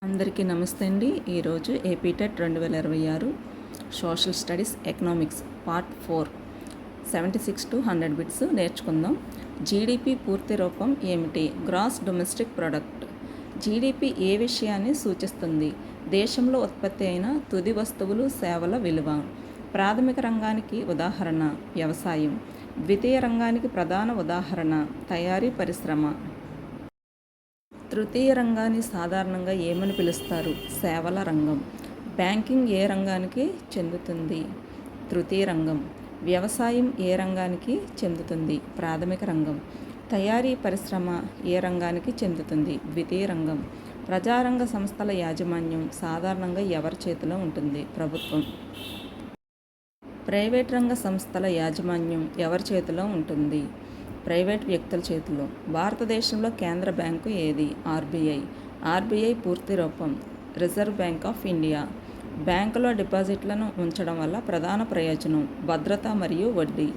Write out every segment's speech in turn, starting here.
అందరికీ నమస్తే అండి. ఈరోజు AP TET 2026 social studies economics part 4 76 to 100 bits నేర్చుకుందాం. జీడిపి పూర్తి రూపం ఏమిటి? Gross domestic product. జీడిపి ఏ విషయాన్ని సూచిస్తుంది? దేశంలో ఉత్పత్తి అయిన తుది వస్తువులు, సేవల విలువ. ప్రాథమిక రంగానికి ఉదాహరణ వ్యవసాయం. ద్వితీయ రంగానికి ప్రధాన ఉదాహరణ తయారీ పరిశ్రమ. తృతీయ రంగాన్ని సాధారణంగా ఏమని పిలుస్తారు? సేవల రంగం. బ్యాంకింగ్ ఏ రంగానికి చెందుతుంది? తృతీయ రంగం. వ్యవసాయం ఏ రంగానికి చెందుతుంది? ప్రాథమిక రంగం. తయారీ పరిశ్రమ ఏ రంగానికి చెందుతుంది? ద్వితీయ రంగం. ప్రజారంగ సంస్థల యాజమాన్యం సాధారణంగా ఎవరి చేతిలో ఉంటుంది? ప్రభుత్వం. ప్రైవేట్ రంగ సంస్థల యాజమాన్యం ఎవరి చేతిలో ఉంటుంది? ప్రైవేట్ వ్యక్తుల చేతిలో. భారతదేశంలో కేంద్ర బ్యాంకు ఏది? ఆర్బీఐ. ఆర్బీఐ పూర్తి రూపం రిజర్వ్ బ్యాంక్ ఆఫ్ ఇండియా. బ్యాంకులో డిపాజిట్లను ఉంచడం వల్ల ప్రధాన ప్రయోజనం భద్రత మరియు వడ్డీ.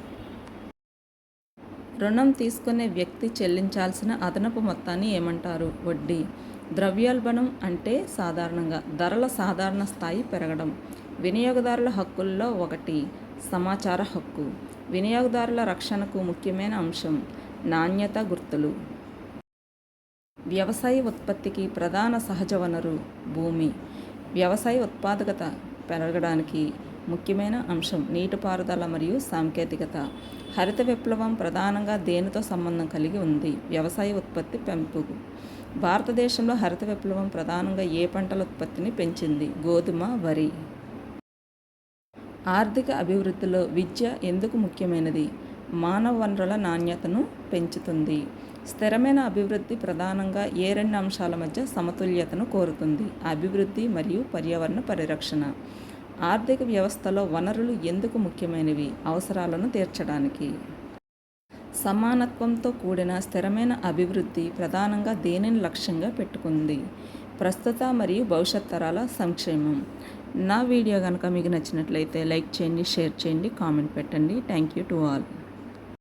రుణం తీసుకునే వ్యక్తి చెల్లించాల్సిన అదనపు మొత్తాన్ని ఏమంటారు? వడ్డీ. ద్రవ్యోల్బణం అంటే సాధారణంగా ధరల సాధారణ స్థాయి పెరగడం. వినియోగదారుల హక్కుల్లో ఒకటి సమాచార హక్కు. వినియోగదారుల రక్షణకు ముఖ్యమైన అంశం నాణ్యత గుర్తులు. వ్యవసాయ ఉత్పత్తికి ప్రధాన సహజ వనరు భూమి. వ్యవసాయ ఉత్పాదకత పెరగడానికి ముఖ్యమైన అంశం నీటిపారుదల మరియు సాంకేతికత. హరిత విప్లవం ప్రధానంగా దేనితో సంబంధం కలిగి ఉంది? వ్యవసాయ ఉత్పత్తి పెంపు. భారతదేశంలో హరిత విప్లవం ప్రధానంగా ఏ పంటల ఉత్పత్తిని పెంచింది? గోధుమ, వరి. ఆర్థిక అభివృద్ధిలో విద్య ఎందుకు ముఖ్యమైనది? మానవ వనరుల నాణ్యతను పెంచుతుంది. స్థిరమైన అభివృద్ధి ప్రధానంగా ఏ రెండు అంశాల మధ్య సమతుల్యతను కోరుతుంది? అభివృద్ధి మరియు పర్యావరణ పరిరక్షణ. ఆర్థిక వ్యవస్థలో వనరులు ఎందుకు ముఖ్యమైనవి? అవసరాలను తీర్చడానికి. సమానత్వంతో కూడిన స్థిరమైన అభివృద్ధి ప్రధానంగా దేనిని లక్ష్యంగా పెట్టుకుంది? ప్రస్తుత మరియు భవిష్యత్ తరాల సంక్షేమం. నా వీడియో కనుక మీకు నచ్చినట్లయితే లైక్ చేయండి, షేర్ చేయండి, కామెంట్ పెట్టండి. Thank you to all.